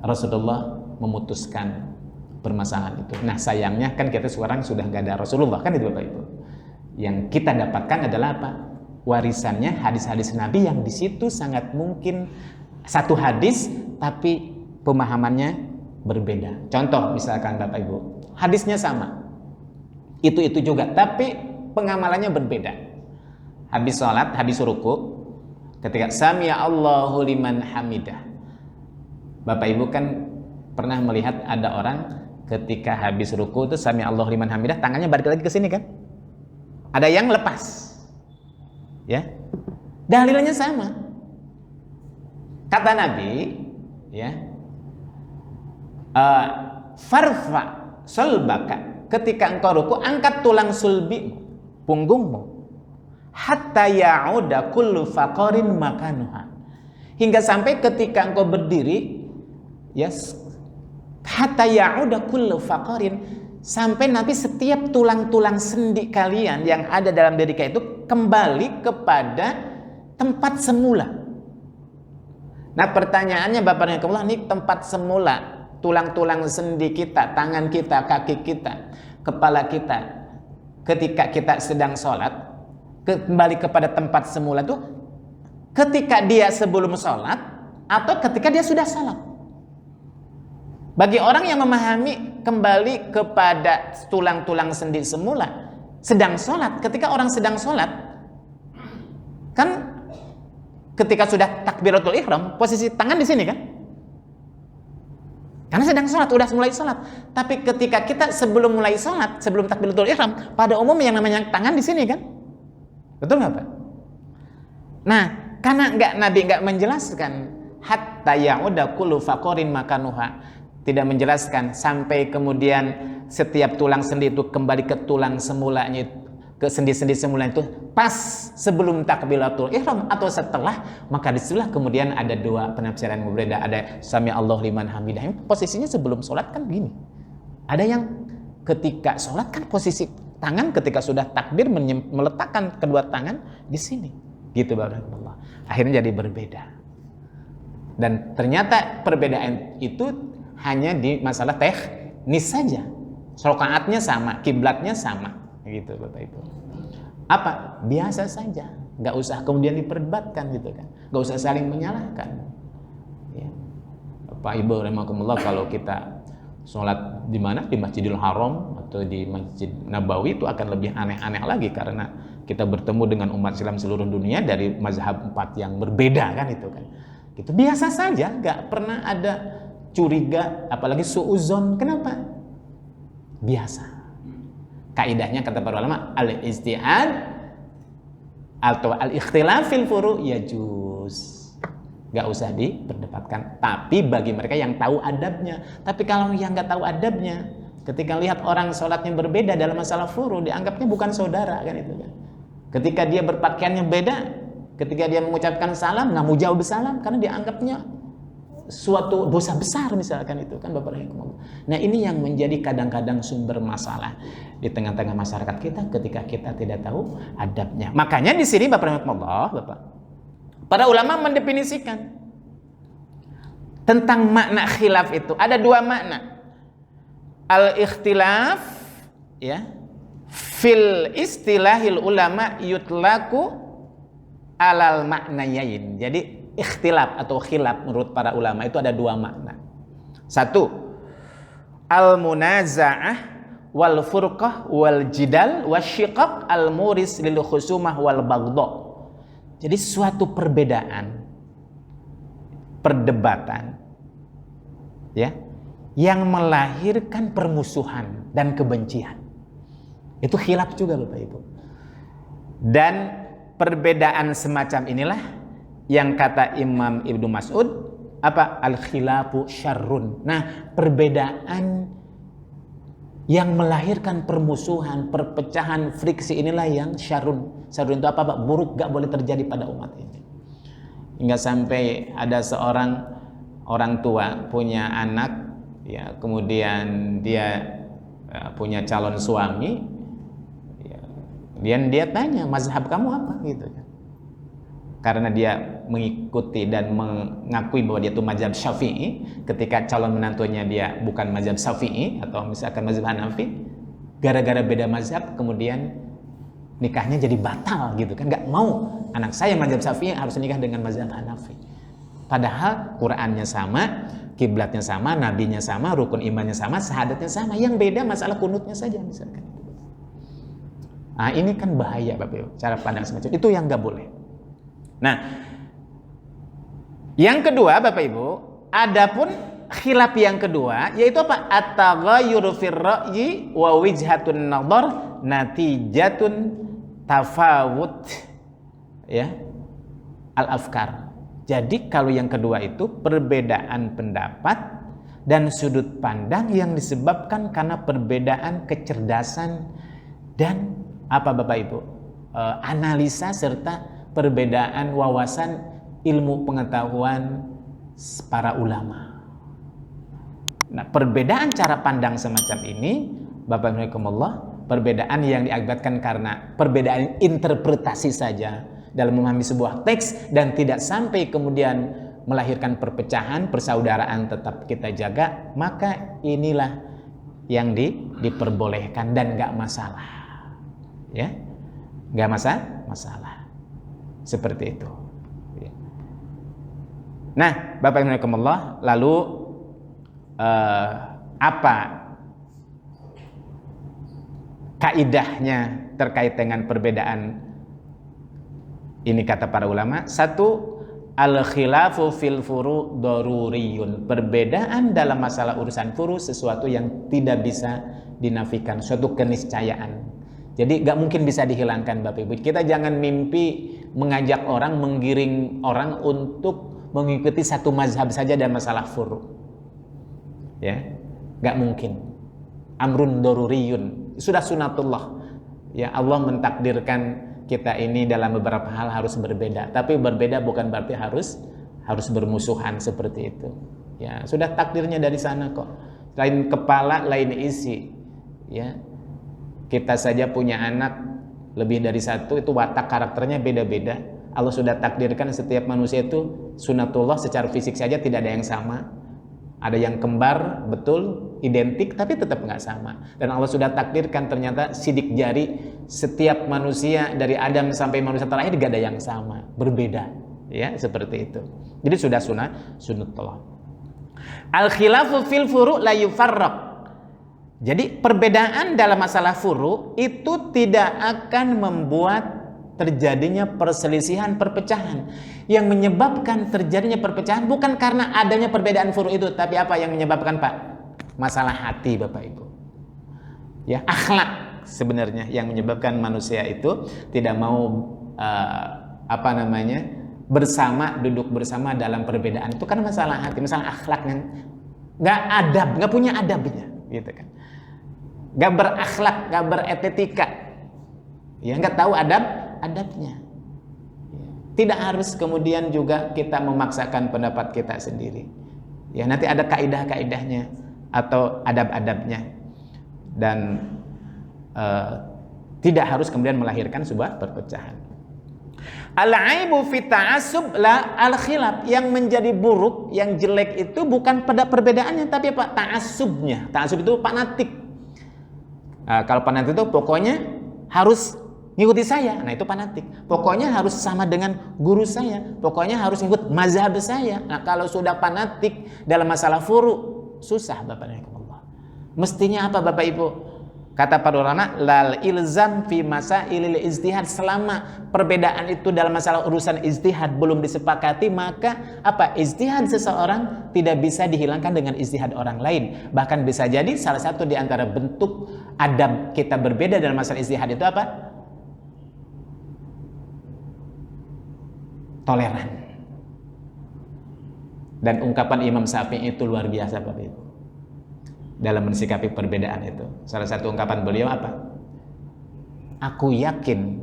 Rasulullah memutuskan permasalahan itu. Nah sayangnya kan kita sekarang sudah gak ada Rasulullah, kan itu Bapak Ibu. Yang kita dapatkan adalah apa? Warisannya hadis-hadis Nabi yang di situ sangat mungkin satu hadis tapi pemahamannya berbeda. Contoh misalkan Bapak Ibu, hadisnya sama, itu juga, tapi pengamalannya berbeda. Habis sholat, habis ruku, ketika sami'a Allahu liman hamidah. Bapak Ibu kan pernah melihat ada orang ketika habis ruku itu sami'a Allahu liman hamidah, tangannya balik lagi ke sini kan? Ada yang lepas. Ya. Dalilnya sama. Kata Nabi, ya. Farfa sulbaka, ketika engkau ruku angkat tulang sulbi, punggungmu, hatta ya'uda kullu faqarin makanuha, hingga sampai ketika engkau berdiri, yes, hatta ya'uda kullu faqarin, sampai nanti setiap tulang-tulang sendi kalian yang ada dalam diri kalian itu kembali kepada tempat semula. Nah, pertanyaannya Bapak dan Ibu, ini tempat semula, tulang-tulang sendi kita, tangan kita, kaki kita, kepala kita, ketika kita sedang sholat, kembali kepada tempat semula itu ketika dia sebelum sholat atau ketika dia sudah sholat. Bagi orang yang memahami kembali kepada tulang-tulang sendi semula sedang sholat, ketika orang sedang sholat kan ketika sudah takbiratul ihram, posisi tangan di sini kan? Karena sedang sholat, udah mulai sholat. Tapi ketika kita sebelum mulai sholat, sebelum takbiratul ihram, pada umumnya yang namanya tangan di sini kan? Betul nggak Pak? Nah, karena Nabi nggak menjelaskan hatta ya'uda kullu faqarin makanuha, tidak menjelaskan sampai kemudian setiap tulang sendi itu kembali ke tulang semulanya, ke sendi-sendi semula itu pas sebelum takbiratul ihram atau setelah, maka disitulah kemudian ada dua penafsiran yang berbeda. Ada sami Allahu liman hamidah, posisinya sebelum sholat kan gini. Ada yang ketika sholat kan posisi tangan ketika sudah takbir meletakkan kedua tangan di sini, gitu barakallah. Akhirnya jadi berbeda. Dan ternyata perbedaan itu hanya di masalah teknis saja. Rakaatnya sama, kiblatnya sama. Gitu Bapak Ibu. Apa? Biasa saja, nggak usah kemudian diperdebatkan gitu kan, nggak usah saling menyalahkan. Ya. Bapak Ibu rahimakumullah, kalau kita sholat di mana, di Masjidil Haram atau di Masjid Nabawi, itu akan lebih aneh-aneh lagi karena kita bertemu dengan umat Islam seluruh dunia dari mazhab 4 yang berbeda kan itu kan. Itu biasa saja, nggak pernah ada curiga, apalagi suuzon. Kenapa? Biasa. Kaidahnya kata para ulama, al-ijtihad atau al-ikhtilaf fil furu' yajuz. Gak usah diperdebatkan. Tapi bagi mereka yang tahu adabnya. Tapi kalau yang gak tahu adabnya, ketika lihat orang sholatnya berbeda dalam masalah furu', dianggapnya bukan saudara kan itu kan. Ketika dia berpakaiannya beda, ketika dia mengucapkan salam, nggak mau jawab salam karena dianggapnya suatu dosa besar misalkan itu kan Bapak Rahimahullah. Nah, ini yang menjadi kadang-kadang sumber masalah di tengah-tengah masyarakat kita ketika kita tidak tahu adabnya. Makanya di sini Bapak Rahimahullah, Bapak, para ulama mendefinisikan tentang makna khilaf itu ada dua makna. Al-ikhtilaf ya fil istilahil ulama yutlaku alal maknayain. Jadi ikhtilaf atau khilaf menurut para ulama itu ada dua makna. Satu, al-munaza'ah wal furqah wal jidal wasyiqaq al-muris lil khusumah wal baghdha. Jadi suatu perbedaan, perdebatan ya, yang melahirkan permusuhan dan kebencian. Itu khilaf juga Bapak Ibu. Dan perbedaan semacam inilah yang kata Imam Ibnu Mas'ud, apa? Al-khilafu syarrun. Nah, perbedaan yang melahirkan permusuhan, perpecahan, friksi inilah yang syarrun. Syarrun itu apa, Pak? Buruk, gak boleh terjadi pada umat ini. Hingga sampai ada seorang orang tua punya anak, ya, kemudian dia punya calon suami, ya, dan dia tanya, mazhab kamu apa? Gitu kan. Karena dia mengikuti dan mengakui bahwa dia itu mazhab Syafi'i, ketika calon menantunya dia bukan mazhab Syafi'i atau misalkan mazhab Hanafi, gara-gara beda mazhab kemudian nikahnya jadi batal gitu kan, nggak mau anak saya mazhab Syafi'i harus nikah dengan mazhab Hanafi. Padahal Qur'annya sama, kiblatnya sama, nabinya sama, rukun imannya sama, syahadatnya sama, yang beda masalah kunutnya saja misalkan. Nah, ini kan bahaya Bapak Ibu, cara pandang semacam itu yang nggak boleh. Nah, yang kedua Bapak Ibu, adapun khilaf yang kedua yaitu apa? At-taghayyur fir ra'yi wa wijhatun nadhar natijatun tafawut ya al-afkar. Jadi kalau yang kedua itu perbedaan pendapat dan sudut pandang yang disebabkan karena perbedaan kecerdasan dan apa Bapak Ibu? Analisa serta perbedaan wawasan ilmu pengetahuan para ulama. Nah, perbedaan cara pandang semacam ini, Bapak Ibu, perbedaan yang diakibatkan karena perbedaan interpretasi saja dalam memahami sebuah teks dan tidak sampai kemudian melahirkan perpecahan, persaudaraan tetap kita jaga, maka inilah yang diperbolehkan dan nggak masalah, ya, nggak masalah, seperti itu. Nah, Bapak Ibu rahimakumullah, lalu apa kaidahnya terkait dengan perbedaan ini kata para ulama? Satu, al-khilafu fil furu' daruriyun. Perbedaan dalam masalah urusan furu' sesuatu yang tidak bisa dinafikan, suatu keniscayaan. Jadi gak mungkin bisa dihilangkan Bapak Ibu. Kita jangan mimpi mengajak orang, menggiring orang untuk mengikuti satu mazhab saja dalam masalah furu'. Ya, gak mungkin. Amrun daruriyun. Sudah sunatullah. Ya, Allah mentakdirkan kita ini dalam beberapa hal harus berbeda, tapi berbeda bukan berarti harus bermusuhan seperti itu. Ya, sudah takdirnya dari sana kok. Lain kepala, lain isi. Ya, kita saja punya anak lebih dari satu, itu watak karakternya beda-beda. Allah sudah takdirkan setiap manusia itu sunatullah, secara fisik saja tidak ada yang sama. Ada yang kembar, betul, identik, tapi tetap nggak sama. Dan Allah sudah takdirkan ternyata sidik jari setiap manusia dari Adam sampai manusia terakhir gak ada yang sama, berbeda, ya, seperti itu. Jadi sudah sunatullah. Al khilafu fil furu' la yufarraq. Jadi perbedaan dalam masalah furu' itu tidak akan membuat terjadinya perselisihan, perpecahan. Yang menyebabkan terjadinya perpecahan bukan karena adanya perbedaan furu' itu, tapi apa yang menyebabkan, Pak? Masalah hati, Bapak Ibu. Ya, akhlak sebenarnya yang menyebabkan manusia itu tidak mau duduk bersama dalam perbedaan itu karena masalah hati, masalah akhlak yang nggak punya adabnya, gitu kan? Nggak berakhlak, nggak beretika, ya, nggak tahu adabnya. Tidak harus kemudian juga kita memaksakan pendapat kita sendiri. Ya, nanti ada kaidah-kaidahnya atau adab-adabnya, dan tidak harus kemudian melahirkan sebuah perpecahan. Al-aibu fi ta'assub la al-khilaf. Yang menjadi buruk, yang jelek itu bukan pada perbedaannya, tapi apa? Ta'assubnya. Ta'assub itu fanatik. Kalau fanatik itu pokoknya harus ngikuti saya, nah itu fanatik. Pokoknya harus sama dengan guru saya, pokoknya harus ngikut mazhab saya. Nah, kalau sudah fanatik dalam masalah furu', susah Bapak Ibu. Mestinya apa Bapak Ibu? Kata para ulama, lal ilzam fi masailil ijtihad. Selama perbedaan itu dalam masalah urusan ijtihad belum disepakati, maka apa? Ijtihad seseorang tidak bisa dihilangkan dengan ijtihad orang lain. Bahkan bisa jadi salah satu di antara bentuk adab kita berbeda dalam masalah ijtihad itu apa? Toleran. Dan ungkapan Imam Syafi'i itu luar biasa Bapak Ibu dalam mensikapi perbedaan itu. Salah satu ungkapan beliau apa? Aku yakin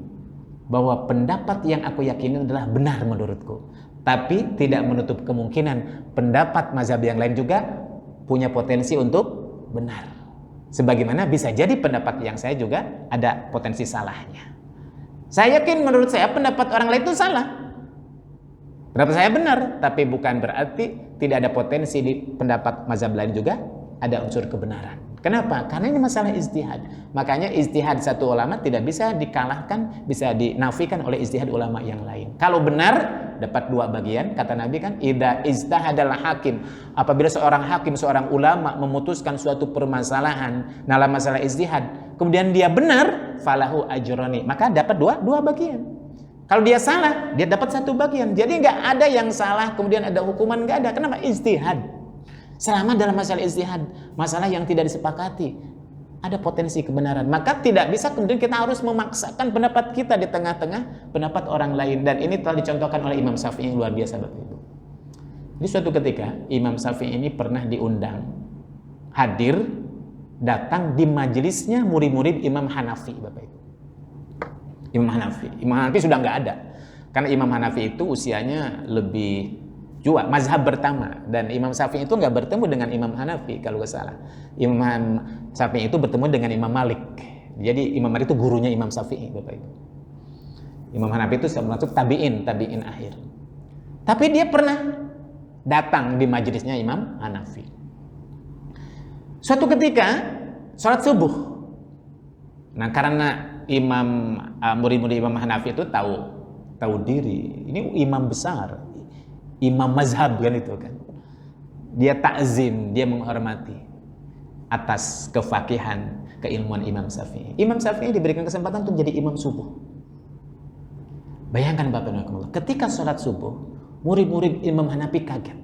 bahwa pendapat yang aku yakini adalah benar menurutku, tapi tidak menutup kemungkinan pendapat mazhab yang lain juga punya potensi untuk benar. Sebagaimana bisa jadi pendapat yang saya juga ada potensi salahnya. Saya yakin menurut saya pendapat orang lain itu salah, pendapat saya benar, tapi bukan berarti tidak ada potensi di pendapat mazhab lain juga ada unsur kebenaran. Kenapa? Karena ini masalah ijtihad. Makanya ijtihad satu ulama tidak bisa dikalahkan, bisa dinafikan oleh ijtihad ulama yang lain. Kalau benar, dapat dua bagian. Kata Nabi kan, idza ijtahadal hakim. Apabila seorang hakim, seorang ulama memutuskan suatu permasalahan dalam masalah ijtihad, kemudian dia benar, falahu ajrani. Maka dapat dua bagian. Kalau dia salah, dia dapat satu bagian. Jadi nggak ada yang salah, kemudian ada hukuman, nggak ada. Kenapa? Ijtihad. Selama dalam masalah ijtihad, masalah yang tidak disepakati, ada potensi kebenaran. Maka tidak bisa kemudian kita harus memaksakan pendapat kita di tengah-tengah pendapat orang lain. Dan ini telah dicontohkan oleh Imam Syafi'i yang luar biasa Bapak Ibu. Di suatu ketika Imam Syafi'i ini pernah diundang hadir datang di majelisnya murid-murid Imam Hanafi, Bapak Ibu. Imam Hanafi sudah nggak ada karena Imam Hanafi itu usianya lebih tua, mazhab pertama, dan Imam Syafi'i itu nggak bertemu dengan Imam Hanafi kalau nggak salah. Imam Syafi'i itu bertemu dengan Imam Malik. Jadi Imam Malik itu gurunya Imam Syafi'i, Bapak Ibu. Imam Hanafi itu termasuk tabi'in akhir. Tapi dia pernah datang di majelisnya Imam Hanafi. Suatu ketika sholat subuh. Nah, karena murid-murid Imam Hanafi itu tahu diri. Ini imam besar, imam mazhab kan itu kan. Dia takzim, dia menghormati atas kefakihan, keilmuan Imam Syafi'i. Imam Syafi'i diberikan kesempatan untuk jadi imam subuh. Bayangkan Bapak Ibu, ketika sholat subuh, murid-murid Imam Hanafi kaget.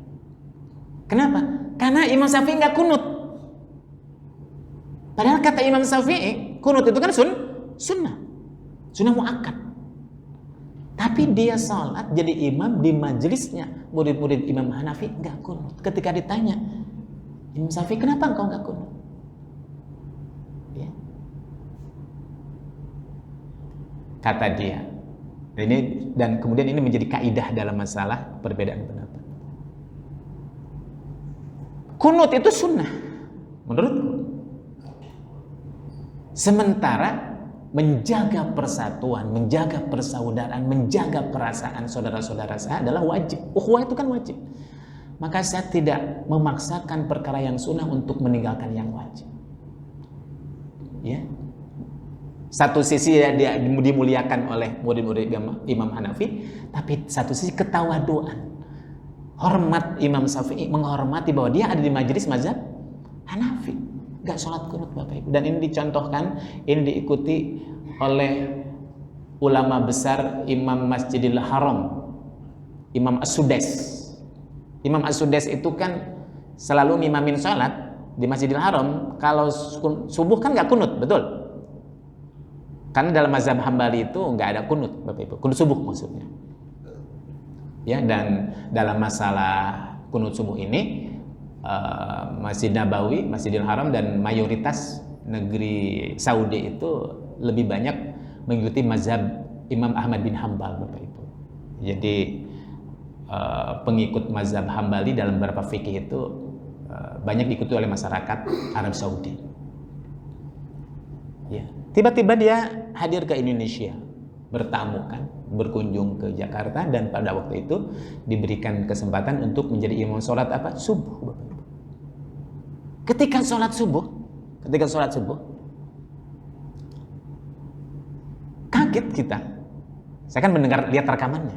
Kenapa? Karena Imam Syafi'i nggak kunut. Padahal kata Imam Syafi'i, kunut itu kan sunnah muakkad. Tapi dia sholat jadi imam di majelisnya murid-murid Imam Hanafi nggak kunut. Ketika ditanya, Imam Syafi'i, kenapa engkau nggak kunut? Ya. Kata dia, ini dan kemudian ini menjadi kaidah dalam masalah perbedaan pendapat. Kunut itu sunnah menurutku. Sementara menjaga persatuan, menjaga persaudaraan, menjaga perasaan saudara-saudara saya adalah wajib. Ukhuwah itu kan wajib. Maka saya tidak memaksakan perkara yang sunnah untuk meninggalkan yang wajib. Ya. Satu sisi dia dimuliakan oleh murid-murid Imam Hanafi, tapi satu sisi ketawaduan. Hormat Imam Syafi'i, menghormati bahwa dia ada di majelis mazhab Hanafi, gak sholat kunut Bapak Ibu. Dan ini dicontohkan, ini diikuti oleh ulama besar Imam Masjidil Haram, Imam As-Sudais. Imam As-Sudais itu kan selalu ngimamin sholat di Masjidil Haram. Kalau subuh kan gak kunut, betul? Karena dalam mazhab Hambali itu gak ada kunut Bapak Ibu, kunut subuh maksudnya. Ya, dan dalam masalah kunut subuh ini Masjid Nabawi, Masjidil Haram dan mayoritas negeri Saudi itu lebih banyak mengikuti mazhab Imam Ahmad bin Hambal Bapak Ibu. Jadi pengikut mazhab Hambali dalam beberapa fikih itu banyak diikuti oleh masyarakat Arab Saudi. Ya, tiba-tiba dia hadir ke Indonesia, bertamu kan, berkunjung ke Jakarta, dan pada waktu itu diberikan kesempatan untuk menjadi imam sholat apa? Subuh. Ketika sholat subuh, kaget kita. Saya kan lihat rekamannya.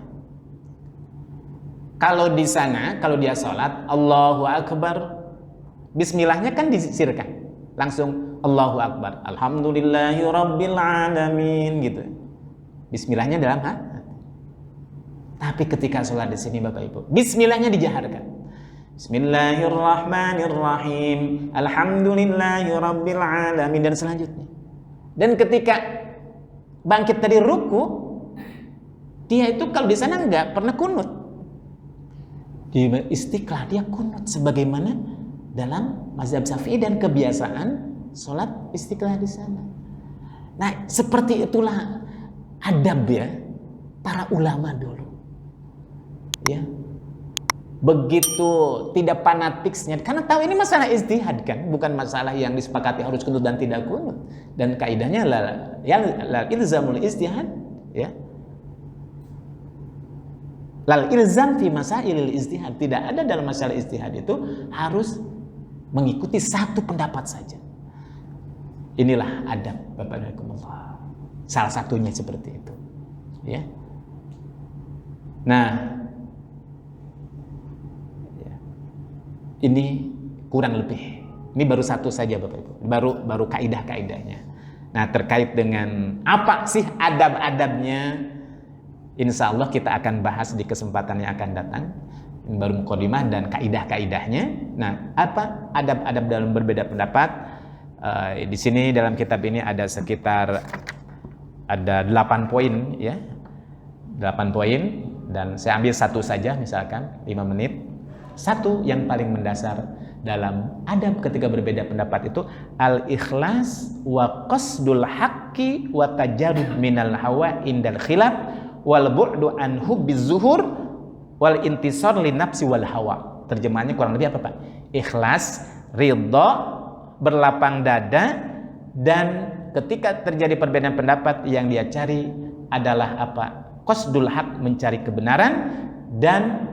Kalau di sana, kalau dia sholat, Allahu Akbar, Bismillahnya kan disirkan, langsung Allahu Akbar, Alhamdulillahi Rabbil Alamin gitu. Bismillahnya dalam hati. Tapi ketika sholat di sini Bapak Ibu, Bismillahnya dijaharkan. Bismillahirrahmanirrahim, Alhamdulillahi Rabbil Alamin, dan selanjutnya. Dan ketika bangkit dari ruku, dia itu kalau di sana nggak pernah kunut. Di Istiqlal dia kunut sebagaimana dalam mazhab Syafi'i dan kebiasaan sholat Istiqlal di sana. Nah, seperti itulah adab ya para ulama dulu. Ya. Begitu tidak fanatiknya, karena tahu ini masalah ijtihad kan, bukan masalah yang disepakati harus kunut dan tidak kunut. Dan kaidahnya la ilzamul ijtihad, ya. Lal ilzam fi masailil ijtihad, tidak ada dalam masalah ijtihad itu harus mengikuti satu pendapat saja. Inilah adab Bapak dan Ibu. Salah satunya seperti itu. Ya. Nah, ya. Ini kurang lebih. Ini baru satu saja Bapak Ibu. Baru kaidah-kaidahnya. Nah, terkait dengan apa sih adab-adabnya, insya Allah kita akan bahas di kesempatan yang akan datang. Ini baru mukadimah dan kaidah-kaidahnya. Nah, apa adab-adab dalam berbeda pendapat? Di sini dalam kitab ini ada sekitar 8 poin ya. 8 poin, dan saya ambil satu saja, misalkan 5 menit. satu yang paling mendasar dalam adab ketika berbeda pendapat itu al-ikhlas wa qasdul haqqi wa tajarrud minal hawa indal khilaf wal bu'du an hubbiz zuhur wal intisar li nafsi wal hawa. Terjemahannya kurang lebih apa Pak? Ikhlas, ridha, berlapang dada, dan ketika terjadi perbedaan pendapat yang dia cari adalah apa? Qasdul haq, mencari kebenaran, dan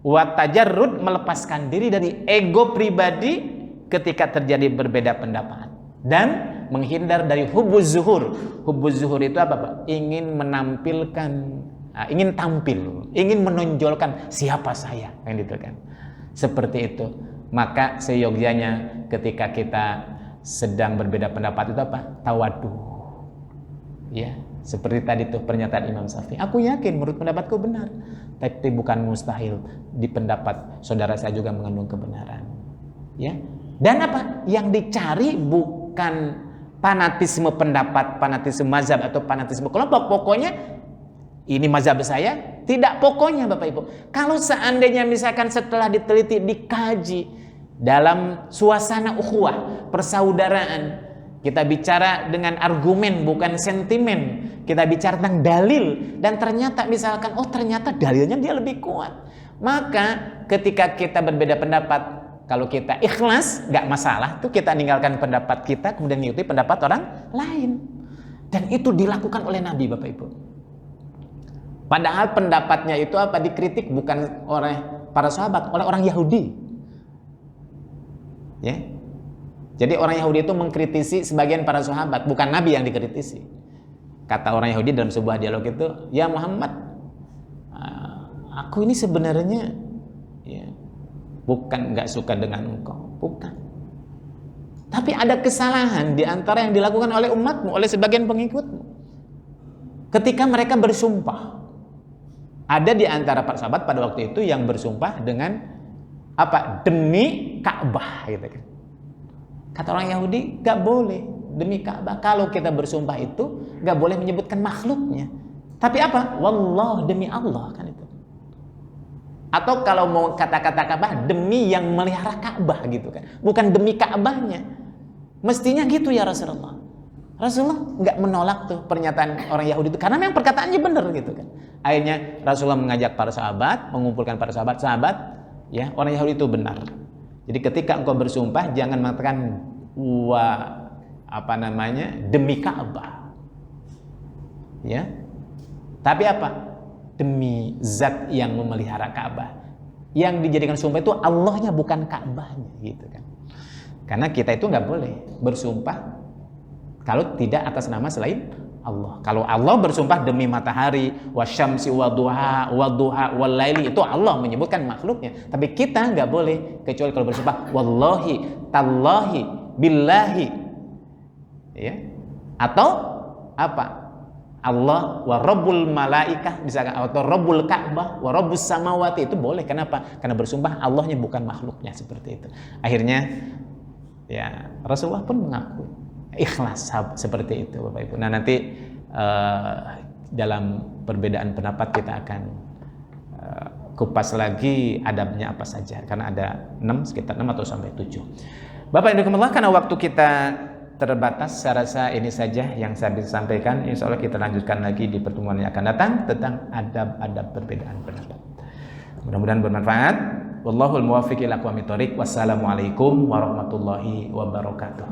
wa tajarrud, melepaskan diri dari ego pribadi ketika terjadi berbeda pendapat, dan menghindar dari hubbuz zuhur. Hubbuz zuhur itu apa Pak? Ingin menampilkan, ingin tampil, ingin menonjolkan siapa saya, kan gitu kan. Seperti itu. Maka seyogyanya ketika kita sedang berbeda pendapat itu apa? Tawadu. Ya, seperti tadi tuh pernyataan Imam Syafi'i. Aku yakin menurut pendapatku benar, tapi bukan mustahil di pendapat saudara saya juga mengandung kebenaran. Ya. Dan apa? Yang dicari bukan fanatisme pendapat, fanatisme mazhab atau fanatisme kelompok. Pokoknya ini mazhab saya, tidak pokoknya Bapak Ibu. Kalau seandainya misalkan setelah diteliti, dikaji dalam suasana ukhuwah, persaudaraan, kita bicara dengan argumen bukan sentimen, kita bicara tentang dalil, dan ternyata misalkan ternyata dalilnya dia lebih kuat, maka ketika kita berbeda pendapat, kalau kita ikhlas gak masalah tuh, kita ninggalkan pendapat kita kemudian mengikuti pendapat orang lain. Dan itu dilakukan oleh Nabi Bapak Ibu. Padahal pendapatnya itu apa? Dikritik bukan oleh para sahabat, oleh orang Yahudi. Ya. Jadi orang Yahudi itu mengkritisi sebagian para sahabat, bukan Nabi yang dikritisi. Kata orang Yahudi dalam sebuah dialog itu, "Ya Muhammad, aku ini sebenarnya ya, bukan nggak suka dengan engkau, bukan. Tapi ada kesalahan di antara yang dilakukan oleh umatmu, oleh sebagian pengikutmu. Ketika mereka bersumpah, ada di antara para sahabat pada waktu itu yang bersumpah dengan apa? Demi Ka'bah, gitu kan. Kata orang Yahudi, gak boleh demi Ka'bah. Kalau kita bersumpah itu gak boleh menyebutkan makhluknya. Tapi apa? Wallah, demi Allah, kan itu. Atau kalau mau kata-kata Ka'bah, demi yang melihara Ka'bah, gitu kan. Bukan demi Ka'bahnya. Mestinya gitu ya Rasulullah. Rasulullah nggak menolak tuh pernyataan orang Yahudi itu, karena memang perkataannya benar, gitu kan. Akhirnya Rasulullah mengajak para sahabat, mengumpulkan para sahabat, ya, orang Yahudi itu benar. Jadi ketika engkau bersumpah, jangan mengatakan demi Ka'bah, ya. Tapi apa? Demi zat yang memelihara Ka'bah. Yang dijadikan sumpah itu Allahnya, bukan Ka'bahnya, gitu kan. Karena kita itu nggak boleh bersumpah kalau tidak atas nama selain Allah. Kalau Allah bersumpah demi matahari, wasyamsi waduha walaili, itu Allah menyebutkan makhluknya. Tapi kita nggak boleh kecuali kalau bersumpah wallahi, tallahi, billahi, ya. Atau apa? Allah wa rabbul malaikah, misalkan, atau rabbul Ka'bah wa rabbus samawati, itu boleh. Kenapa? Karena bersumpah Allahnya, bukan makhluknya, seperti itu. Akhirnya ya Rasulullah pun mengaku ikhlas seperti itu Bapak Ibu. Nah nanti dalam perbedaan pendapat kita akan kupas lagi adabnya apa saja, karena ada sekitar 6 atau sampai 7. Bapak Ibu Allah, karena waktu kita terbatas, saya rasa ini saja yang saya bisa sampaikan. Insya Allah kita lanjutkan lagi di pertemuan yang akan datang tentang adab-adab perbedaan pendapat. Mudah-mudahan bermanfaat. Wallahul muwaffiq ila aqwamit thoriq. Wassalamualaikum warahmatullahi wabarakatuh.